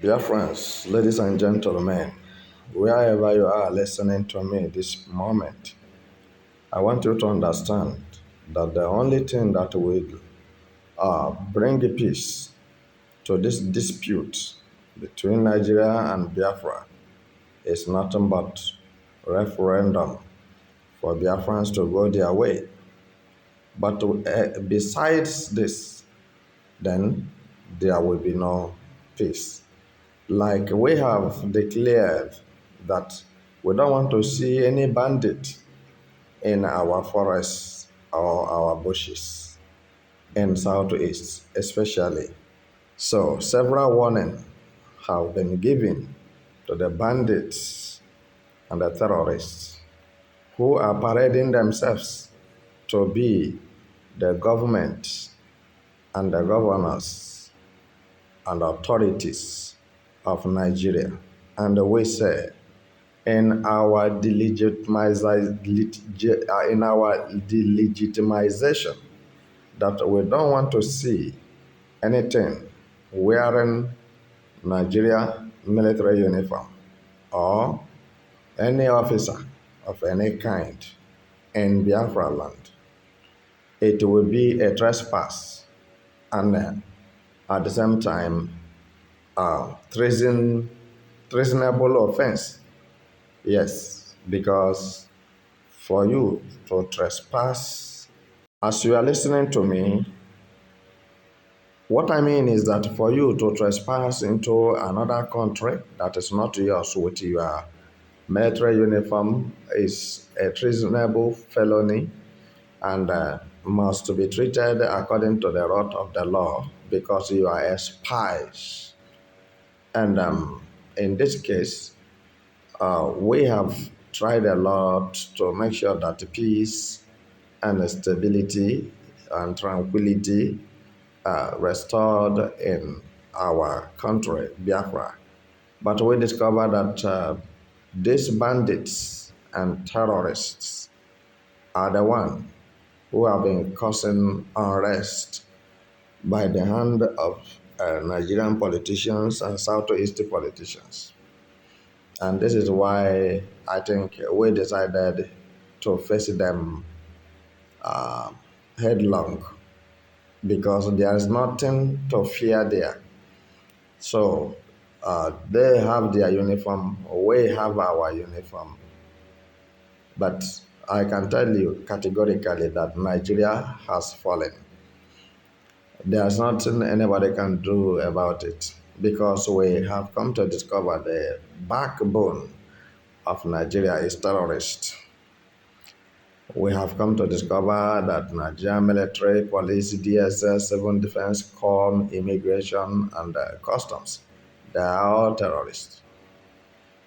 Dear friends, ladies and gentlemen, wherever you are listening to me this moment, I want you to understand that the only thing that will bring peace to this dispute between Nigeria and Biafra is nothing but referendum for Biafrans to go their way. But besides this, then there will be no peace. Like we have declared that we don't want to see any bandit in our forests or our bushes in southeast especially. So several warnings have been given to the bandits and the terrorists who are parading themselves to be the government and the governors and authorities of Nigeria. And we say in our delegitimization that we don't want to see anything wearing Nigeria military uniform or any officer of any kind in Biafra land. It will be a trespass and at the same time treasonable offense. Yes, because for you to trespass, as you are listening to me, what I mean is that for you to trespass into another country that is not yours with your military uniform is a treasonable felony and must be treated according to the rod of the law because you are a spy. And in this case, we have tried a lot to make sure that peace and stability and tranquility are restored in our country, Biafra. But we discovered that these bandits and terrorists are the ones who have been causing unrest by the hand of Nigerian politicians and Southeast politicians. And this is why I think we decided to face them uh, headlong because there is nothing to fear there. So they have their uniform, we have our uniform. But I can tell you categorically that Nigeria has fallen. There's nothing anybody can do about it because we have come to discover the backbone of Nigeria is terrorist. We have come to discover that Nigerian military, police, DSS, civil defense, COM, immigration, and customs, they are all terrorists.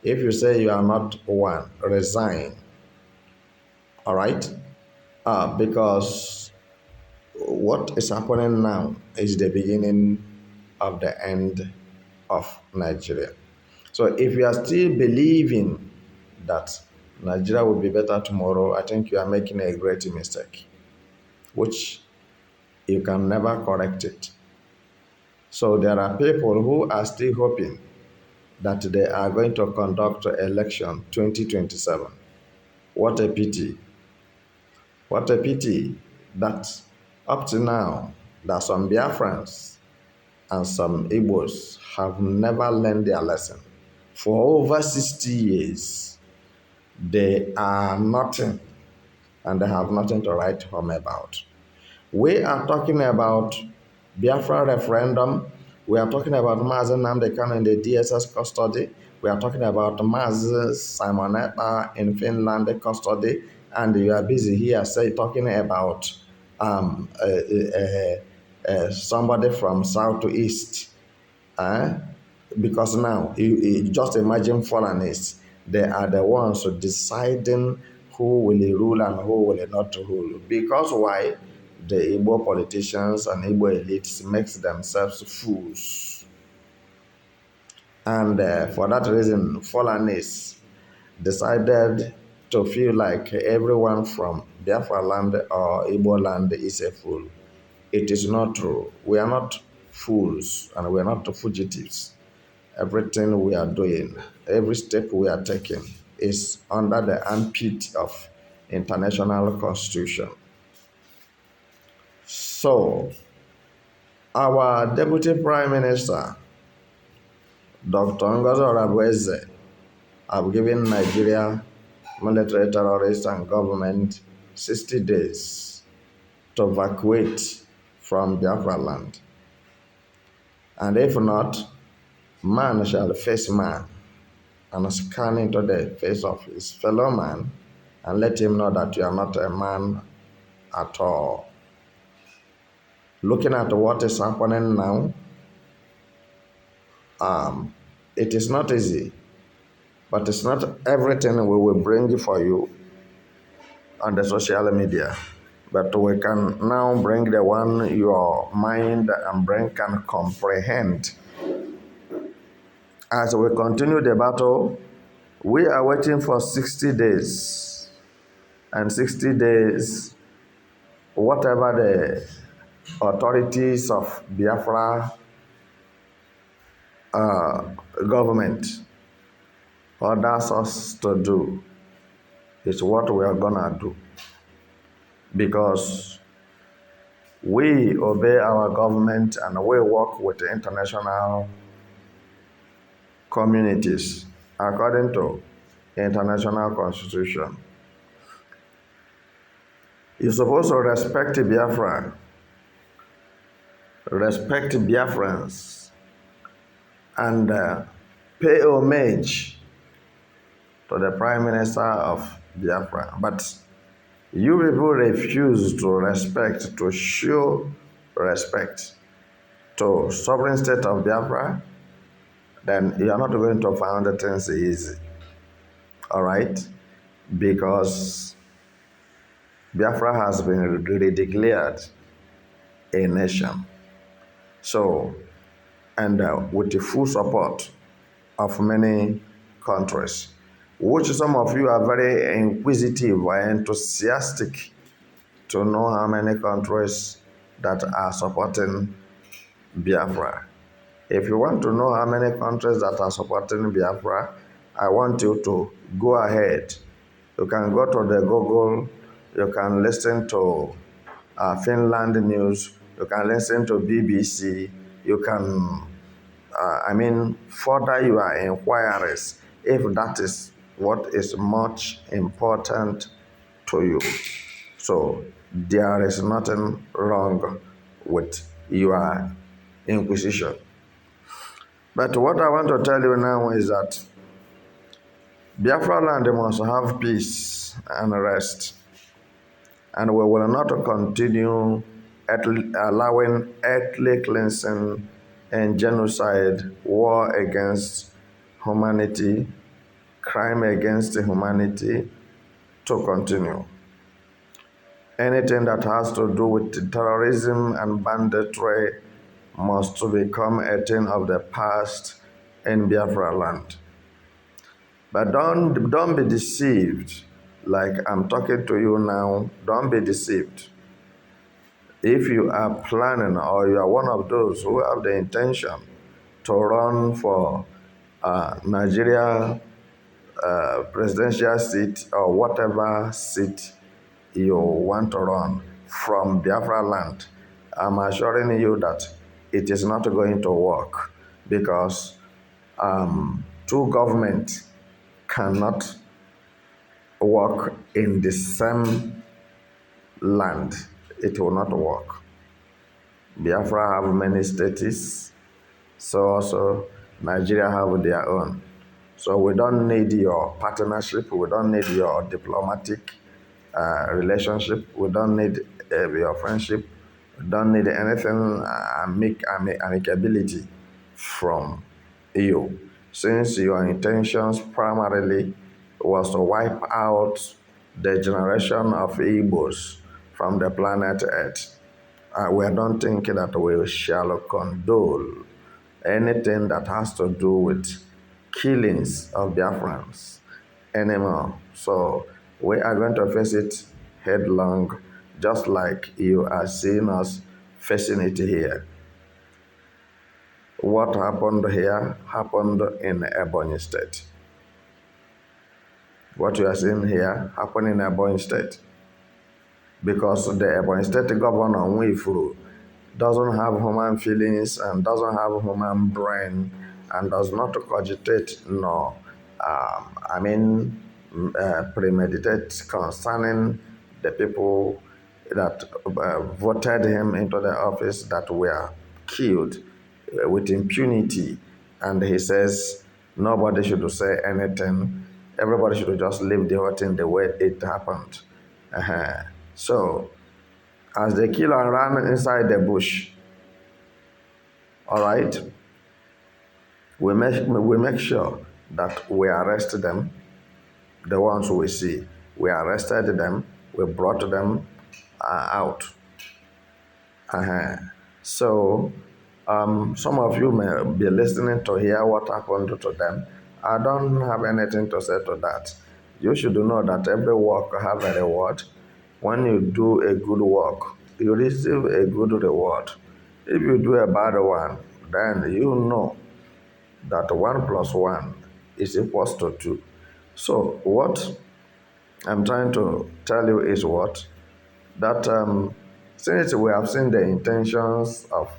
If you say you are not one, resign. All right? Because what is happening now is the beginning of the end of Nigeria. So if you are still believing that Nigeria will be better tomorrow, I think you are making a great mistake, which you can never correct it. So there are people who are still hoping that they are going to conduct election 2027. What a pity. What a pity that up to now, that some Biafrans and some Igbos have never learned their lesson. For over 60 years, they are nothing and they have nothing to write home about. We are talking about Biafra referendum. We are talking about Mazi Nnamdi Kanu in the DSS custody. We are talking about Mazi Simonetta in Finland custody. And you are busy here talking about somebody from south to east. Because now, you just imagine foreigners. They are the ones deciding who will rule and who will not rule. Because why? The Igbo politicians and Igbo elites makes themselves fools. And for that reason, foreigners decided to feel like everyone from Biafra land or Igbo land is a fool. It is not true. We are not fools and we are not fugitives. everything we are doing, every step we are taking is under the armpit of international constitution. So, our Deputy Prime Minister, Dr. Ngozi Orabueze, have given Nigeria military terrorists and government 60 days to evacuate from Biafra land. And if not, man shall face man, and scan into the face of his fellow man and let him know that you are not a man at all. Looking at what is happening now, it is not easy, but it's not everything we will bring for you on the social media. But we can now bring the one your mind and brain can comprehend. As we continue the battle, we are waiting for 60 days. And 60 days, whatever the authorities of Biafra government orders us to do is what we are gonna do. Because we obey our government and we work with the international communities according to international constitution. You're supposed to respect Biafra, respect Biafrans, and pay homage to the Prime Minister of Biafra. But you people refuse to respect, to show respect to sovereign state of Biafra, then you are not going to find the things easy. All right? Because Biafra has been redeclared a nation. So, and with the full support of many countries, which some of you are very inquisitive and enthusiastic to know how many countries that are supporting Biafra. If you want to know how many countries that are supporting Biafra, I want you to go ahead. You can go to the Google, you can listen to Finland news, you can listen to BBC, you can, further your inquiries if that is what is much important to you. So there is nothing wrong with your inquisition. But what I want to tell you now is that Biafra land must have peace and rest. And we will not continue allowing ethnic cleansing and genocide, war against humanity, crime against humanity to continue. Anything that has to do with terrorism and banditry must become a thing of the past in Biafra land. But don't be deceived. Like I'm talking to you now, don't be deceived. If you are planning or you are one of those who have the intention to run for Nigeria presidential seat or whatever seat you want to run from Biafra land, I'm assuring you that it is not going to work because two governments cannot work in the same land. It will not work. Biafra have many states, so also Nigeria have their own. So we don't need your partnership, we don't need your diplomatic relationship, we don't need your friendship, we don't need anything amicability from you, since your intentions primarily was to wipe out the generation of Igbos from the planet Earth. We don't think that we shall condole anything that has to do with killings of Biafrans anymore. So we are going to face it headlong, just like you are seeing us facing it here. what happened here happened in Ebonyi State. What you are seeing here happened in Ebonyi State. Because the Ebonyi State Governor, Nwifuru, doesn't have human feelings and doesn't have human brain and does not cogitate nor, premeditate concerning the people that voted him into the office that were killed with impunity. And he says nobody should say anything. Everybody should just leave the whole thing the way it happened. So, as the killer ran inside the bush, all right, we make sure that we arrest them, the ones we see. We arrested them, we brought them out. So, some of you may be listening to hear what happened to them. I don't have anything to say to that. You should know that every work has a reward. When you do a good work, you receive a good reward. If you do a bad one, then you know that 1 plus 1 is equals to 2. So what I'm trying to tell you is what? That since we have seen the intentions of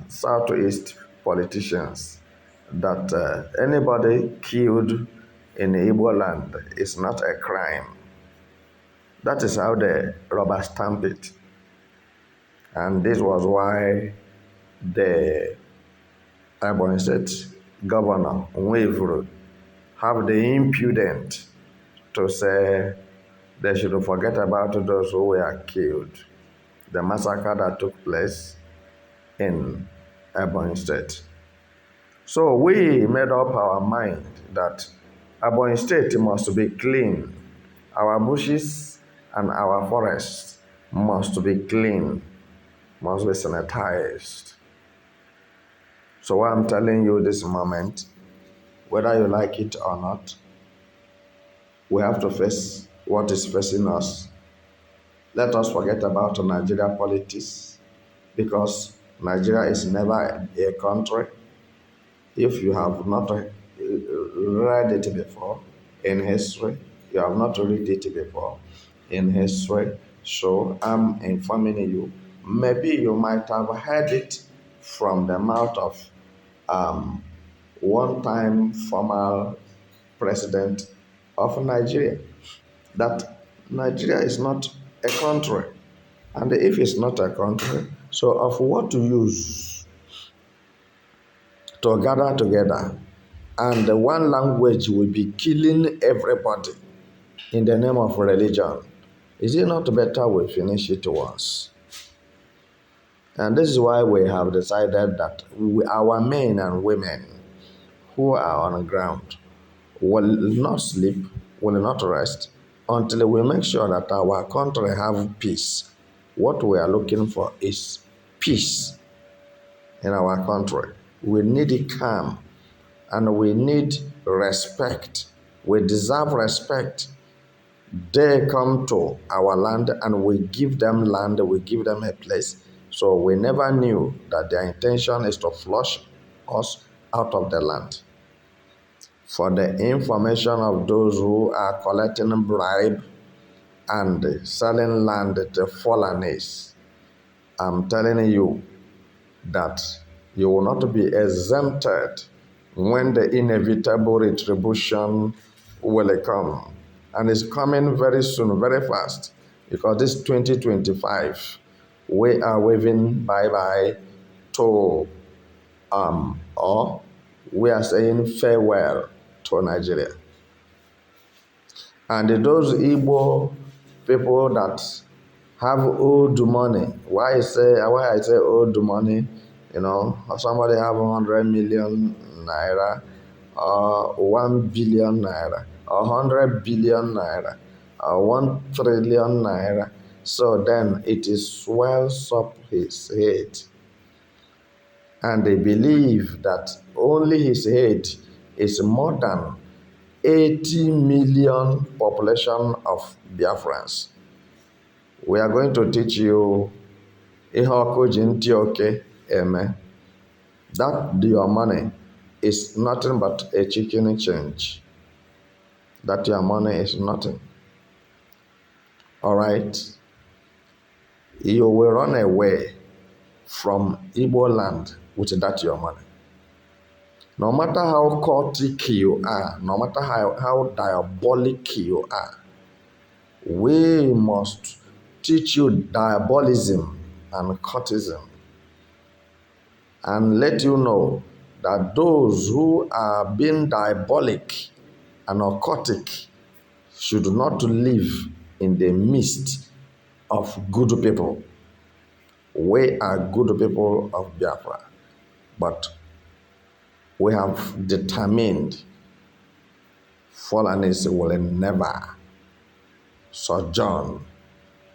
Southeast politicians, that anybody killed in Igbo land is not a crime. That is how they rubber stamp it. And this was why the Ebonyi State Governor, Nwifuru, have the impudence to say they should forget about those who were killed, the massacre that took place in Ebonyi State. So we made up our mind that Ebonyi State must be clean. Our bushes and our forests must be clean, must be sanitized. So what I'm telling you this moment, whether you like it or not, we have to face what is facing us. Let us forget about Nigeria politics, because Nigeria is never a country. If you have not read it before in history, you have not read it before in history, so I'm informing you. Maybe you might have heard it from the mouth of one-time former president of Nigeria, that Nigeria is not a country. And if it's not a country, so of what to use to gather together and the one language will be killing everybody in the name of religion? Is it not better we finish it once? And this is why we have decided that our men and women who are on the ground will not sleep, will not rest until we make sure that our country have peace. What we are looking for is peace in our country. We need calm and we need respect. We deserve respect. They come to our land and we give them land, we give them a place. So we never knew that their intention is to flush us out of the land. For the information of those who are collecting bribe and selling land to foreigners, I'm telling you that you will not be exempted when the inevitable retribution will come. And it's coming very soon, very fast, because this 2025, we are waving bye-bye to, or we are saying farewell to Nigeria. And those Igbo people that have old money, why I say old money, somebody have 100 million naira, or 1 billion naira, or 100 billion naira, or 1 trillion naira. So then it swells up his head. And they believe that only his head is more than 80 million population of Biafrans. We are going to teach you ihe ọkụ ji ntị oke eme. that your money is nothing but a chicken change. That your money is nothing. All right? You will run away from Igbo land with that your money. No matter how cultic you are, no matter how diabolic you are, we must teach you diabolism and cultism and let you know that those who are being diabolic and occultic should not live in the midst of good people. We are good people of Biafra, but we have determined Fulanis will never sojourn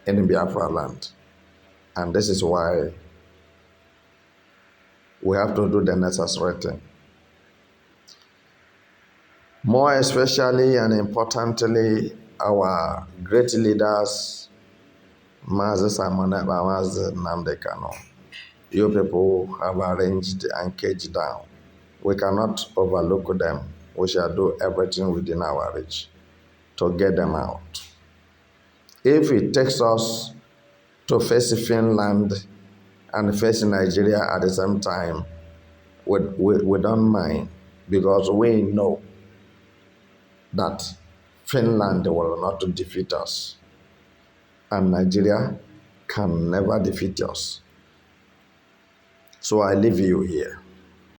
in Biafra land. And this is why we have to do the necessary thing. More especially and importantly, our great leaders, Mazi Simon Ekpa, Mazi Nnamdi Kanu, you people have arranged and caged down. We cannot overlook them. We shall do everything within our reach to get them out. If it takes us to face Finland and face Nigeria at the same time, we don't mind, because we know that Finland will not defeat us and Nigeria can never defeat us. So I leave you here.